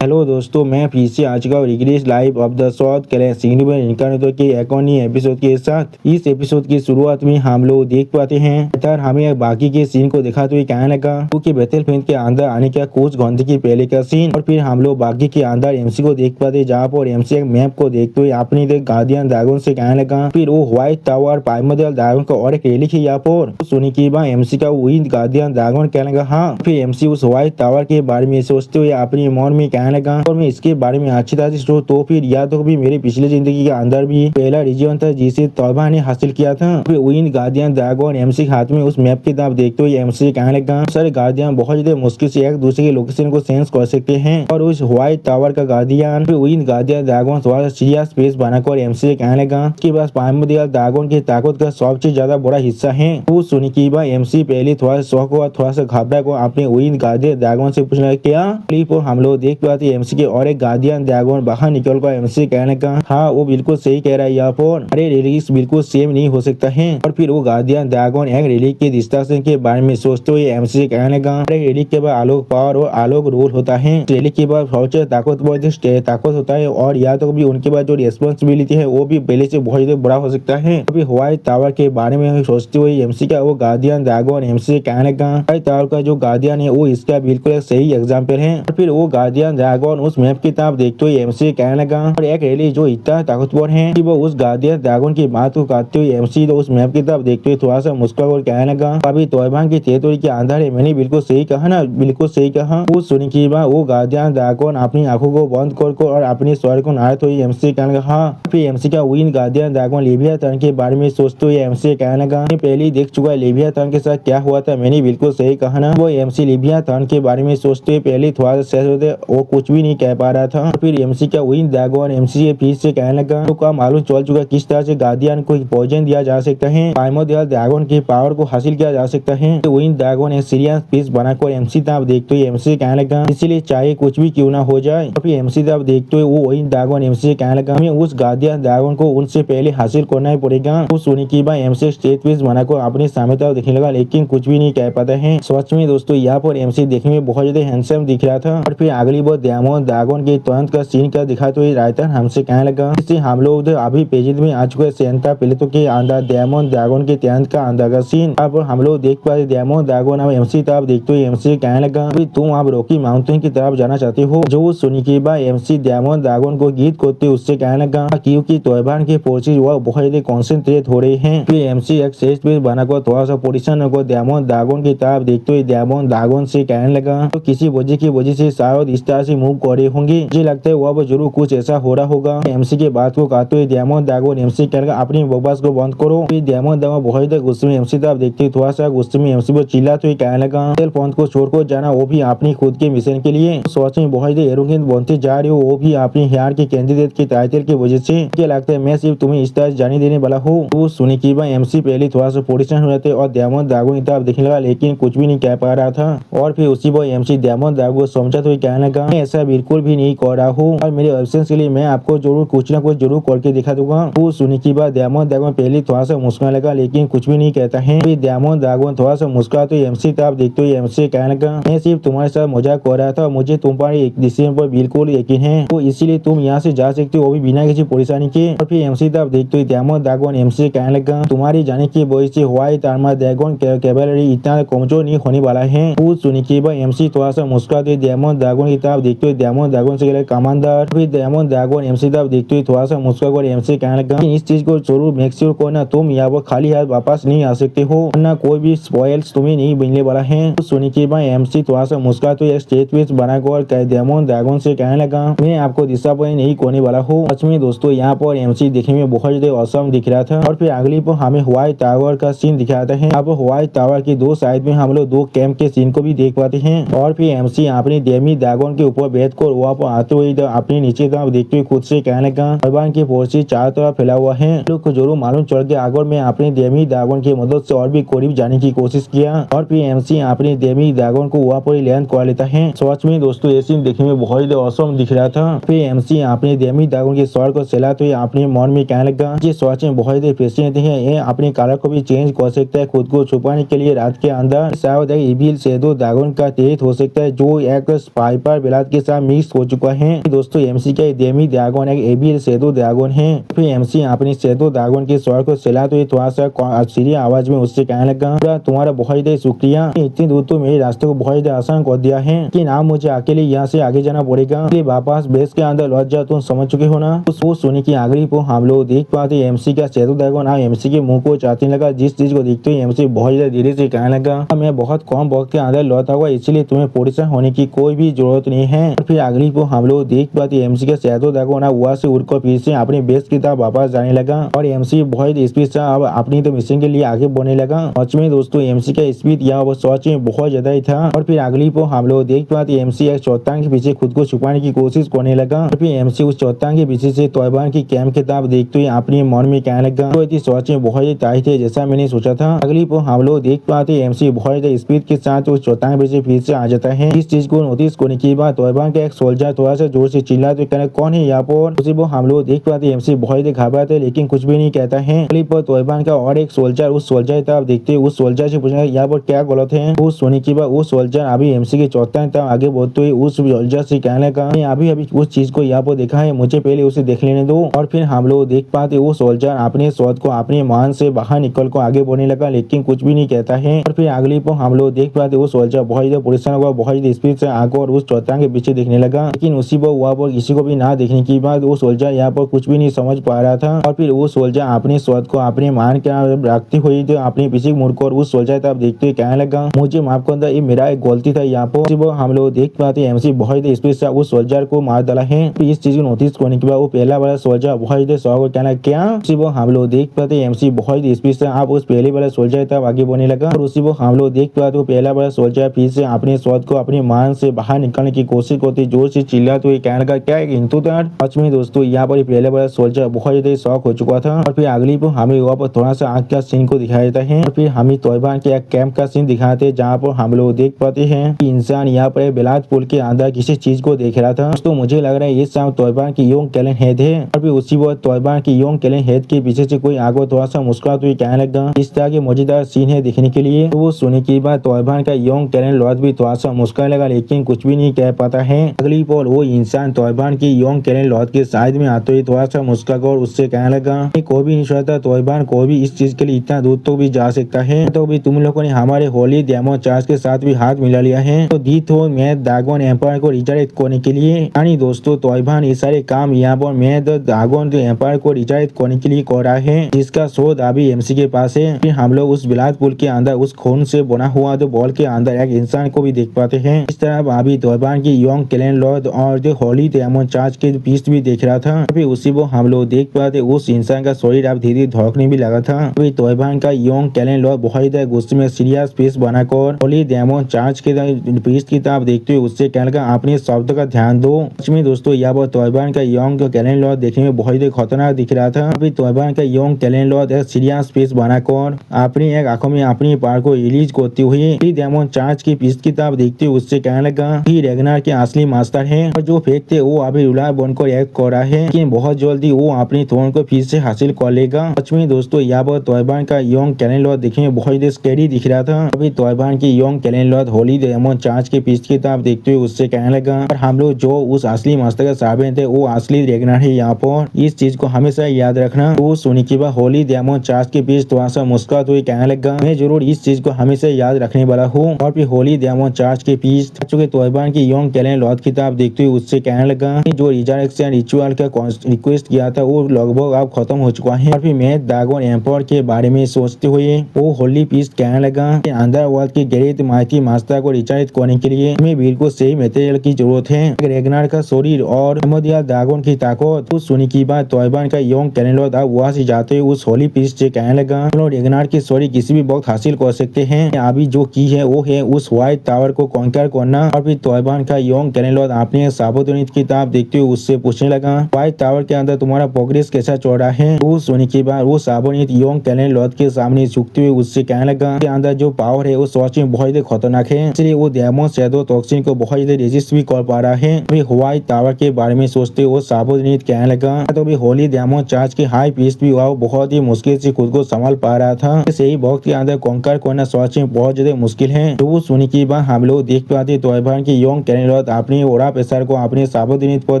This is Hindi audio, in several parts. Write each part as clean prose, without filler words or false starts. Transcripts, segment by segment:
हेलो दोस्तों, मैं फिर से आ चुका हूँ regress life of the south significant encounter के अकाउंटी एपिसोड के साथ। इस एपिसोड की शुरुआत में हम लोग देख पाते हैं तर हमें बाकी के सीन को दिखाते हुए कहने लगा क्योंकि बैटलफील्ड के अंदर आने का कुछ घंटे की पहले का सीन। और फिर हम लोग बाकी के अंदर एमसी को देख पाते जहाँ पर एमसी एक मैप को देखते हुए अपनी गार्डियन ड्रैगन से कहने लगा। फिर वो व्हाइट टावर प्राइमोडियल ड्रैगन का और एक रेलिक है यहाँ पर सुनी की बात एमसी का वही गार्डियन ड्रैगन कहने लगा। हाँ, फिर एमसी उस व्हाइट टावर के बारे में सोचते हुए अपनी मन में कहने लगा और मैं इसके बारे में अच्छी तरह से सोच तो फिर या तो भी मेरी पिछली जिंदगी के अंदर भी पहला रीजन था जिसे तौबा ने हासिल किया था। फिर विन गार्डियन ड्रैगन एमसी के हाथ में उस मैप की तरफ देखते हुए एमसी कहने लगा सारे गार्डियन बहुत ज्यादा मुश्किल से एक दूसरे के लोकेशन को सेंस कर सकते हैं और उस व्हाइट टावर का गार्डियन फिर विन गार्डियन ड्रैगन थोड़ा सा सीरियस स्पेस बनाकर एमसी कहने लगा कि बस प्राइमोडियल ड्रैगन की ताकत का सबसे ज्यादा बड़ा हिस्सा है। वो सुनी की बात एमसी पहले थोड़ा सा शौक हुआ, थोड़ा सा घबरा को अपने विन गार्डियन ड्रैगन से पूछना क्या क्लिप हम लोग देख पाते एमसी के और एक गार्डियन ड्रैगन बाहर निकल कर एमसी कहने का हाँ वो बिल्कुल सही कह रहा है यहाँ पर अरे रिलीज बिल्कुल सेम नहीं हो सकता है। और फिर वो गार्डियन ड्रैगन एक रिलीज के डिस्ट्रक्शन के बारे में सोचते हुए एमसी कहने का अरे रिलीज के बाद आलोक पावर और आलोक रोल होता है, रिलीज के बाद सबसे ताकतवर ताकत होता है और या तो भी उनके बाद जो रिस्पॉन्सिबिलिटी है वो भी पहले से बहुत ज्यादा बड़ा हो सकता है। अभी व्हाइट टावर के बारे में सोचते हुए एमसी का वो गार्डियन ड्रैगन एमसी कहने का व्हाइट टावर का जो गार्डियन है वो इसका बिल्कुल एक सही एग्जाम्पल है। और फिर वो गार्डियन ड्रैगन उस मैप की तरफ देखते हुए एमसी कहने लगा और एक रैली जो इतना ताकतवर है कि वो उस गार्डियन ड्रैगन की बात को काटते हुए एमसी तो उस मैप की तरफ देखते हुए थोड़ा सा मुस्कुरा कर कहने लगा अभी तौबान की टेरिटोरी के अंदर है, मैंने बिल्कुल सही कहा ना, बिल्कुल सही कहा। वो सुनी की बात वो गार्डियन ड्रैगन अपनी आंखों को बंद कर और अपने स्वर को नारते हुए एमसी कहने लगा हाँ। फिर एमसी का विन गार्डियन ड्रैगन लेवियाथन के बारे में सोचते हुए एमसी कहने लगा पहले ही देख चुका है लेवियाथन के साथ क्या हुआ था, मैंने बिल्कुल सही कहा ना। वो एमसी लेवियाथन के बारे में सोचते हुए पहले थोड़ा सा वो कुछ भी नहीं कह पा रहा था। फिर एमसी का विन ड्रैगन एमसी फिर से कहने लगा तो का मालूम चल चुका किस तरह से गार्डियन को पॉइजन दिया जा सकता है, प्राइमोडियल ड्रैगन की पावर को हासिल किया जा सकता है। तो विन ड्रैगन एक सीरियस पीस बनाकर एमसी तरफ देखते हुए एमसी कहने लगा इसलिए चाहे कुछ भी क्यों ना हो जाए। तो फिर एमसी तरफ देखते हुए वो विन ड्रैगन एमसी कहने लगा हमें उस गार्डियन ड्रैगन को उनसे पहले हासिल करना ही पड़ेगा। वो सुनी की बात एमसी स्टेज पीस बनाकर अपने सामने तरफ देखने लगा लेकिन कुछ भी नहीं कह पाता है। सच में दोस्तों यहाँ पर एमसी देखने में बहुत ज्यादा हैंडसम दिख रहा था। और फिर अगली बार डायमंड ड्रैगन के तुरंत का सीन का दिखाते हुए राइटर हमसे कहने लगा इससे हम लोग अभी पेज में आ चुके सेंटा प्लेटो के अंदर डायमंड ड्रैगन के तुरंत का अंदर का सीन। अब हम लोग देख पाए डायमंड ड्रैगन अब एमसी तरफ देखते हुए एमसी कहने लगा तुम आप रॉकी माउंटेन की तरफ जाना चाहते हो। जो सुनी की बात एमसी डायमंड ड्रैगन को गीत करते उससे कहने लगा क्योंकि तौबान के फोर्सेज वह बहुत ज्यादा कॉन्सेंट्रेट हो रहे हैं। फिर एमसी एक सेट पे बनाकर थोड़ा सा पोजिशन को डायमंड ड्रैगन की तरफ देखते हुए डायमंड ड्रैगन से कहने लगा तो किसी वजह की वजह से शायद इस तरह से मूव कर रहे होंगे, मुझे लगता है वह जरूर कुछ ऐसा हो रहा होगा। एमसी के बात को कहते हुए डायमंड ड्रैगन एमसी कहने लगा अपनी बकवास को बंद करो। फिर डायमंड ड्रैगन बहुत ज्यादा गुस्से में एमसी तरफ देखते थोड़ा सा गुस्से में एमसी को चिल्लाते हुए कहने लगा सेल फोन को छोड़कर जाना वो भी अपनी खुद के मिशन के लिए। सोच में बहुत ज्यादा एरोगेंट बनते जा रही हो वो भी अपने हेयर के कैंडिडेट के टाइटल की वजह से। क्या लगता है मैं सिर्फ तुम्हें इस तरह जाने देने वाला हूँ। तो सुनी की बात एमसी पहले थोड़ा सा पोजिशन हो जाते और डायमंड ड्रैगन की तरफ देखने लगा लेकिन कुछ भी नहीं कह पा रहा था। और फिर उसी पर एमसी डायमंड ड्रैगन को समझाते हुए कहने लगा मैं ऐसा बिल्कुल भी नहीं कर रहा हूँ और मेरे एब्सेंस के लिए मैं आपको जरूर कुछ ना कुछ जरूर करके दिखा दूंगा। वो सुनी की बात डायमंड ड्रैगन पहले थोड़ा सा मुस्कुराने लगा लेकिन कुछ भी नहीं कहता है। फिर डायमंड ड्रैगन थोड़ा सा मुस्कुराते हुए एमसी तरफ देखते हुए एमसी कहने लगा मैं सिर्फ तुम्हारे साथ मजाक कर रहा था, मुझे तुम्हारे डिसीजन पर बिल्कुल यकीन है तो इसीलिए तुम यहाँ से जा सकते हो वो भी बिना किसी परेशानी के। और फिर एमसी तरफ देखते हुए डायमंड ड्रैगन एमसी कहने लगा तुम्हारी जाने की वजह से व्हाइट आर्मर ड्रैगन कैवेलरी इतना कमजोर नहीं होने वाला है। वो सुनी की बात एमसी थोड़ा सा मुस्कुराते हुए डायमंड ड्रैगन की तरफ देखते हुए डायमंड ड्रैगन से कमांडर। फिर डायमंड ड्रैगन एमसी तरफ देखते हुए थोड़ा सा मुस्कुरा कर एमसी कहने लगा इस चीज को जरूर मेक श्योर करना तुम यहाँ पर खाली हाथ वापस नहीं आ सकते हो वरना कोई भी स्पॉइल्स तुम्हें नहीं मिलने वाला है। तो सुनी की बात एमसी थोड़ा सा मुस्कुराते हुए स्टेज पे बनाकर डायमंड ड्रैगन से कहने लगा मैं आपको डिसअपॉइंट नहीं करने वाला हूँ। सच में दोस्तों यहाँ पर एमसी देखने में बहुत ज्यादा औसम दिख रहा था। और फिर अगली पर हमें व्हाइट टावर का सीन दिखाता है। अब व्हाइट टावर की दो साइड में हम लोग दो कैंप के सीन को भी देख पाते हैं। और फिर एमसी अपनी डेमी ड्रैगन के ऊपर बैठ कर वहाँ पर आते हुए अपने नीचे तरफ देखते हुए खुद से कहने लगा तौबान की फोर्सेज चारों तरफ फैला हुआ है। लोग को जरूर मालूम चल गया अगर मैं अपनी डेमी ड्रैगन की मदद से और भी करीब जाने की कोशिश किया। और फिर एमसी अपनी डेमी ड्रैगन को वहाँ पर लैंड कर लेता है। सच में दोस्तों ये सीन देखने में बहुत ज्यादा औसम दिख रहा था। फिर एमसी अपनी डेमी ड्रैगन के स्वर को चलाते हुए अपने मन में कहने लगा ये सच में बहुत ज्यादा फैसिनेटिंग है, ये अपने कलर को भी चेंज कर सकता है खुद को छुपाने के लिए रात के अंदर। शायद एक इविल शैडो ड्रैगन का तेज हो सकता है जो एक स्पाइपर बेला बात के साथ मिक्स हो चुका है। दोस्तों एमसी का देमी ड्रैगन एक एबीएल सेतो ड्रैगन है। फिर एमसी अपने सेतो ड्रैगन के स्वर को चलाते हुए थोड़ा सा सीधी आवाज में उससे कहने लगा, तुम्हारा बहुत ही शुक्रिया, इतनी दूर तो मेरे रास्ते को बहुत ही आसान कर दिया है कि ना मुझे अकेले यहाँ से आगे जाना पड़ेगा, वापस बेस के अंदर लौट जाओ, तुम समझ चुके हो ना। वो सुनी की आगरी को हम लोग देख पाते एमसी का सेतो ड्रैगन एमसी के मुंह को चाटने लगा। जिस चीज को देखते हुए एमसी बहुत ज्यादा धीरे से कहने लगा, मैं बहुत कम वक्त के अंदर लौटा हुआ, इसलिए तुम्हें परेशान होने की कोई भी जरूरत नहीं है। फिर अगली को हम लोग देख पाते एमसी का सेतो ड्रैगन वहाँ से उड़कर फिर से अपने बेस की तरफ वापस जाने लगा और एमसी बहुत स्पीड से अब अपनी तो मिशन के लिए आगे बढ़ने लगा। सच में दोस्तों एमसी का स्पीड यहाँ वो सच में बहुत ज्यादा ही था। और फिर अगली को हम लोग देख पाते एमसी एक चट्टान के पीछे खुद को छुपाने की कोशिश करने लगा। और फिर एमसी उस चट्टान के पीछे से तैयबान की कैंप की तरफ देखते हुए अपने मन में कहने लगा, तो इतनी सच में बहुत ही टाइट है जैसा मैंने सोचा था। अगली को हम लोग देख पाते एमसी बहुत ज्यादा स्पीड के साथ उस चट्टान के पीछे फिर से आ जाता है। इस चीज को नोटिस करने के बाद तैयबान का एक सोल्जर थोड़ा सा जोर से चिल्लाते कहना, कौन है यहाँ पर। उसी को हम लोग देख पाते एमसी बहुत ही घबराते लेकिन कुछ भी नहीं कहता है। अगली पर तैयबान का और एक सोल्जर उस सोल्जर की तरफ देखते उस सोल्जर से पूछना यहाँ पर क्या गलत है। उस सोने के बाद उस सोल्जर अभी एमसी के चट्टान तरफ आगे बढ़ते हुए उस सोल्जर से कहने लगा, मैं अभी उस चीज को यहाँ पर देखा है, मुझे पहले उसे देख लेने दो। और फिर हम लोग देख पाते वो सोल्जर अपने शॉट को अपने मान से बाहर निकल कर आगे बढ़ने लगा लेकिन कुछ भी नहीं कहता है। और फिर अगली पर हम लोग देख पाते वो सोल्जर बहुत ही परेशान हुआ, बहुत ही स्पीड से आकर उस चट्टान के पीछे देखने लगा लेकिन उसी पर वहाँ पर किसी को भी ना देखने के बाद वो सोल्जर यहाँ पर कुछ भी नहीं समझ पा रहा था। और फिर वो सोल्जर अपने शॉट को अपने मान के रखते हुए तो अपने पीछे मुड़कर उस सोल्जर तरफ देखते हुए कहने लगा, मुझे माफ कर दो, ये मेरा एक गलती था। यहाँ पर हम लोग देख पाते एमसी बहुत ही स्पीड से उस सोल्जर को मार डाला है। इस चीज को नोटिस करने के बाद वो पहला वाला सोल्जर बहुत ही शौक कहना क्या। उसी वो हम लोग देख पाते एमसी बहुत ही स्पीड से आप उस पहले वाला सोल्जर तब आगे बढ़ने लगा और उसी वो हम लोग देख पाते वो पहला वाला सोल्जर फिर से अपने शॉट को अपने मान से बाहर निकलने की कोशिश करते जोर से चिल्लाते हुए कहने लगा, क्या किंतु सच में दोस्तों यहाँ पर पहले वाला सोल्जर बहुत ज्यादा शौक हो चुका था। और फिर अगली पर हमें वहाँ पर थोड़ा सा आग का सीन को दिखाया जाता है और फिर हमें तैयबान के एक कैंप का सीन दिखाते हैं जहाँ पर हम लोग देख पाते हैं कि इंसान यहाँ पर बेलात पुल के अंदर किसी चीज को देख रहा था। दोस्तों मुझे लग रहा है ये शाम तैयबान की योंग कैलन हेड है। और फिर उसी वक्त तैयबान की योंग कैलन हेड के पीछे से कोई आगे थोड़ा सा मुस्कुराते हुए कहने लगा, इस तरह के मजेदार सीन है देखने के लिए। तो वो सुनने के बाद तैयबान का योंग कैलन लॉर्ड भी थोड़ा सा मुस्कुराने लगा लेकिन कुछ भी नहीं कह पाता है। अगली पल वो इंसान तैयबान की योंग कैलन लॉर्ड के साइड में आते हुए थोड़ा सा मुस्कुरा कर उससे कहने लगा, कोई भी नहीं सोचता तैयबान कोई भी इस चीज के लिए इतना दूर तो भी जा सकता है, तो भी तुम लोगों ने हमारे होली डेमो चार्ज के साथ भी हाथ मिला लिया है। तो दी तो मैं ड्रैगन एम्पायर को रिचार्ज करने के लिए यानी दोस्तों तैयबान ये सारे काम यहाँ पर मैं ड्रैगन एम्पायर को रिचार्ज करने के लिए कर रहा है जिसका शोध अभी एमसी के पास है। फिर हम लोग उस बिलासपुर के अंदर उस खून से बना हुआ तो बॉल के अंदर एक इंसान को भी देख पाते हैं। इस तरह अभी तैयबान की योंग कैलन लॉर्ड और जो होली डेमो चार्ज के पीस भी देख रहा था। फिर उसी को हम लोग देख पाते उस इंसान का शरीर अब धीरे धड़कने भी लगा था। अभी तैयबान का योंग कैलन लॉर्ड बहुत ही गुस्से में सीरियस पीस बनाकर होली डेमो चार्ज के पीस की तरफ देखते हुए उससे कहने लगा, अपने शब्द का ध्यान दो। इसमें दोस्तों यहाँ पर तैयबान का योंग कैलन लॉर्ड देखने में बहुत ही खतरनाक दिख रहा था। अभी तैयबान का योंग कैलन लॉर्ड एक सीरियस पीस बनाकर अपनी एक आंखों में अपनी पार को रिलीज करते हुए डेमो चार्ज की पीस की तरफ देखते हुए उससे कहने लगा कि रेगनार के असली मास्टर है और जो फेक थे वो अभी रुलार बनकर एक कर रहा है लेकिन बहुत जल्दी वो अपनी थ्रोन को फिर से हासिल कर लेगा। सच में दोस्तों यहाँ पर तैयबान का योंग कैलन लॉर्ड देखने में बहुत ही स्कैरी दिख रहा था। अभी तैयबान की योंग कैलन लॉर्ड होली डेमो चार्ज की पीस की तरफ देखते हुए उससे कहने लगा, और हम लोग जो उस असली मास्टर के साबित थे वो असली रेगनार है यहाँ पर, इस चीज को हमेशा याद रखना। वो सुनी के बाद होली डेमो चार्ज की पीस थोड़ा सा मुस्कुराते हुए कहने लगा, मैं जरूर इस चीज को हमेशा याद रखने वाला हूँ। और फिर होली डेमो चार्ज के पीस चुके तैयबान की योंग कैलन लॉर्ड की तरफ देखते हुए उससे कहने लगा, जो रिजरेक्शन रिचुअल का रिक्वेस्ट किया था वो लगभग अब खत्म हो चुका है। और फिर मैं ड्रैगन एम्पायर के बारे में सोचते हुए वो होली पीस कहने लगा, अंडरवर्ल्ड के ग्रेट माइटी मास्टर को रिचार्ज करने के लिए हमें बिल्कुल सही मटेरियल की जरूरत है, रेगनार का शरीर और ड्रैगन की ताकत। उस सुनी की बात तैयबान का योंग कैलन लॉर्ड अब वहाँ से जाते हुए उस होली पीस से कहने लगा, रेगनार की शरीर किसी भी वक्त हासिल कर सकते हैं, अभी जो की है वो है उस व्हाइट टावर को कॉन्कर करना। और फिर तैयबान का योंग कैलन लॉर्ड अपने साबुत की तरफ देखते हुए उससे पूछने लगा, व्हाइट टावर के अंदर तुम्हारा प्रोग्रेस कैसा चल रहा है। वो सुनी के बाद वो साबुत योंग कैलन लॉर्ड के सामने झुकते हुए उससे कहने लगा, के अंदर जो पावर है वो सच में बहुत ही खतरनाक है, इसलिए वो डेमो शैडो टॉक्सिन को बहुत ही रेजिस्ट भी कर पा रहा है। वे व्हाइट टावर के बारे में सोचते हुए साबुत कहने लगा, तो भी होली डेमो चार्ज के हाई पीस भी वो बहुत ही मुश्किल से खुद को संभाल पा रहा था। सही वक्त के अंदर कॉन्कर करना सच में बहुत ज्यादा मुश्किल है। तो वो सुनी की बात हम लोग देख पाते तैयबान की योंग कैलन लॉट अपने ओरा प्रेशर को अपने सावधानी पर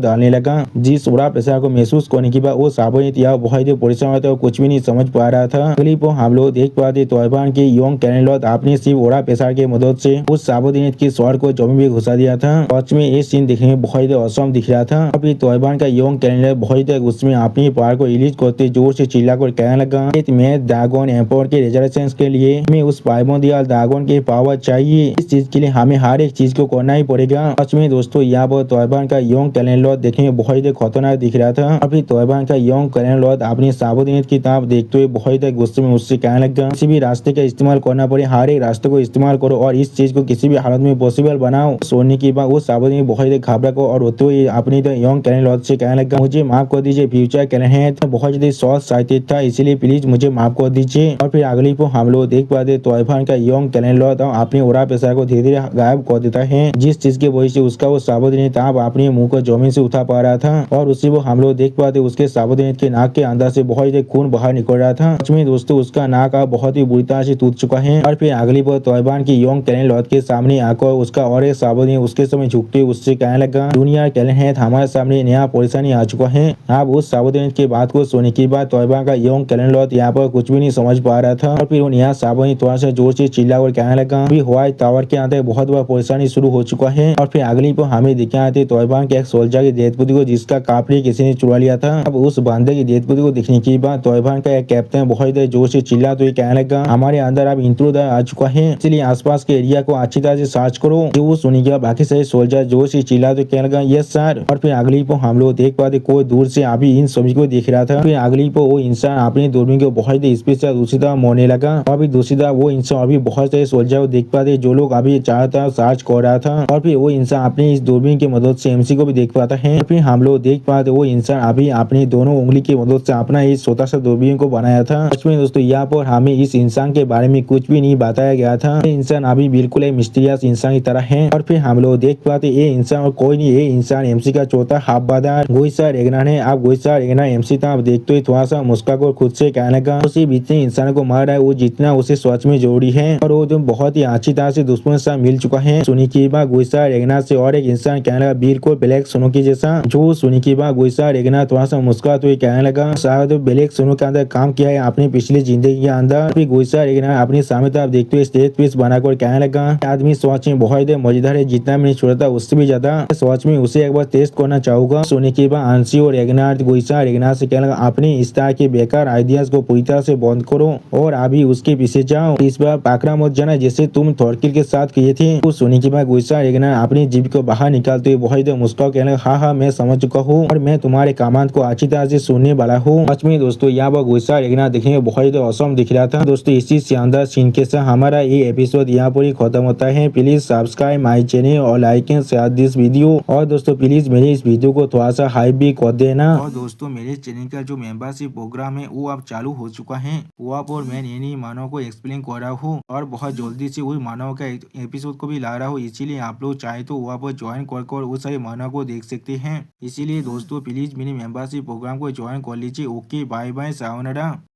डालने लगा। जिस ओरा प्रेशर को महसूस करने के बाद वो सावधानी या बहुत ही परेशान था और कुछ भी नहीं समझ पा रहा था। अगली पर हम लोग देख पाते तोयबान के यंग कैनेल लॉट अपने सिर्फ ओरा प्रेशर की मदद से उस सावधानी के स्वर को जमीन में घुसा दिया था। सच में ये सीन देखने में बहुत ही औसम दिख रहा था। अभी तोयबान का यंग कैनेल बहुत ही उसमें अपनी पावर को रिलीज करते जोर से चिल्लाकर कहने लगा, मैं ड्रैगन एम्पायर के रिजर्वेशन के लिए हमें उस प्राइमोर्डियल ड्रैगन की पावर चाहिए। इस चीज के लिए हमें हर एक चीज को करना ही पड़ेगा। सच में दोस्तों यहाँ पर तोयबान का यंग कैनेल लॉट देखने में बहुत ही खतरनाक दिख रहा था। अभी तोयबान का यंग कैनेल लॉट अपनी सावधानी की तरफ देखते हुए बहुत ही गुस्से में उससे कहने लगा, किसी भी रास्ते का इस्तेमाल करना पड़े हर एक रास्ते को इस्तेमाल करो और इस चीज को किसी भी हालत में पॉसिबल बनाओ। सोने के बाद वो सावधानी बहुत ही घबरा को और होते हुए अपनी यंग कैनेल लॉट से कहने लगा, मुझे माफ कर दीजिए फ्यूचर कैनेल है बहुत ही शॉर्ट साइटेड था, इसीलिए प्लीज मुझे माफ कर दीजिए। और फिर अगली को हम लोग देख पाते तोयबान का यंग कैनेल लॉट अपने ओरा प्रेशर को धीरे धीरे गायब कर देता है, जिस चीज की वजह से उसका वो सावधानी था अपने मुंह को जमीन से उठा पा रहा था और उसी वो हम लोग देख पाते उसके सावधानी के नाक के अंदर से बहुत ही खून बाहर निकल रहा था। सच में दोस्तों उसका नाक अब बहुत ही बुरी तरह से टूट चुका है। और फिर अगली बार तोयबान की यंग कैनेल लॉट के सामने आकर उसका और एक सावधानी उसके समय झुकते उससे कहने लगा, दुनिया कैनेल है हमारे सामने नया परेशानी आ चुका है। अब उस सावधानी की बात को सुनने के बाद तोयबान का यंग कैनेल लॉट यहाँ पर कुछ भी नहीं समझ पा रहा था और फिर वो नया सावधानी थोड़ा सा जोर से चिल्ला और कहने लगा, अभी व्हाइट टावर के अंदर बहुत बड़ा परेशानी शुरू हो चुका है। और फिर अगली पर हमें दिखाते थे तोयबान के एक सोल्जर की डेड बॉडी को जिसका काफी किसी ने चुरा लिया था। अब उस बंदे की डेड बॉडी को देखने के बाद तोयबान का एक कैप्टन बहुत जोर से चिल्ला तो ये कहने लगा, हमारे अंदर अब इंट्रूडर आ चुका है, इसलिए आसपास के एरिया को अच्छी तरह से सर्च करो। वो सुनी गया बाकी सारे सोल्जर जोर से चिल्ला तो कहने लगा, यस सर। और फिर अगली पर हम लोग देख पाते कोई दूर से अभी इन सभी को देख रहा था। फिर अगली पर वो इंसान अपनी दूरबीन को बहुत ही स्पीड से दूसरी तरफ मोड़ने लगा और फिर दूसरी तरफ वो इंसान अभी बहुत सारे सोल्जर को देख पाते जो लोग अभी चारों तरफ सर्च कर रहा था। और फिर वो इंसान अपनी इस दूरबीन की मदद से एमसी को भी देख पाता है। फिर हम लोग देख पाते वो इंसान अभी अपनी दोनों उंगली की मदद से अपना इस छोटा सा दूरबीन को बनाया था। सच में दोस्तों यहाँ पर हमें इस इंसान के बारे में कुछ भी नहीं बताया गया था। ये इंसान अभी बिल्कुल एक मिस्टीरियस इंसान की तरह है। और फिर हम लोग देख पाते ये इंसान और कोई नहीं, ये इंसान एमसी का चौथा हाफ बादार गोइसा रेगनान है। आप गोइसा रेगना एमसी था, आप देखते ही थोड़ा सा मुस्का को खुद से कहने लगा, उसी इतने इंसान को मार रहा है वो जितना उसे सच में जरूरी है और वो बहुत ही अच्छी तरह से दुश्मन से मिल चुका है। सुनिकीबा गोइसा रेगना से और एक इंसान कहने लगा, बिल्कुल ब्लैक सोनो की जैसा। जो सुनिकीबा गोइसा रेगना थोड़ा सा मुस्का तो कहने लगा, शायद ब्लैक सोनो के अंदर काम किया है अपनी पिछली जिंदगी के अंदर। फिर गोइसा रेगना अपनी सामने तरफ देखते हुए स्टेज पीस बनाकर कहने लगा, आदमी सोच में बहुत ही मजेदार है, जितना मैंने छोड़ा था उससे भी ज्यादा सोच में उसे एक बार टेस्ट करना चाहूंगा। सुनिकीबा आंसी और रेगना गोइसा रेगना से कहने लगा, अपने इस तरह के बेकार आइडियाज को पूरी तरह से बंद करो और अभी उसके पीछे जाओ, इस बार पाकड़ा मत जाना जैसे तुम थॉरकिल के साथ किए थे। तो सुनिकीबा गोइसा रेगना अपनी जीभ को बाहर निकालते हुए बहुत ही मुस्कुरा कहने लगा, हाँ मैं समझ चुका हूँ और मैं तुम्हारे कमांड को अच्छी तरह से सुनने वाला हूँ। सच में दोस्तों यहाँ पर गोइसा रेगना देखने में बहुत ही औसम दिख रहा था। दोस्तों इसी शानदार सीन के साथ हमारा ये एपिसोड यहाँ पर ही खत्म होता है। प्लीज सब्सक्राइब माई चैनल और like and share this video. और दोस्तों प्लीज मेरे इस वीडियो को थोड़ा सा हाइप भी कर देना। और दोस्तों मेरे चैनल का जो मेंबरशिप प्रोग्राम है वो अब चालू हो चुका है। वहाँ पर मैं नई मानव को एक्सप्लेन कर रहा हूँ और बहुत जल्दी से वही मानव का एपिसोड को भी ला रहा हूँ, इसीलिए आप लोग चाहे तो वहाँ पर ज्वाइन कर उस सारे मानव को देख सकते हैं। इसीलिए दोस्तों प्लीज मेरे मेंबरशिप प्रोग्राम को ज्वाइन कर लीजिए। Okay bye bye sayonara.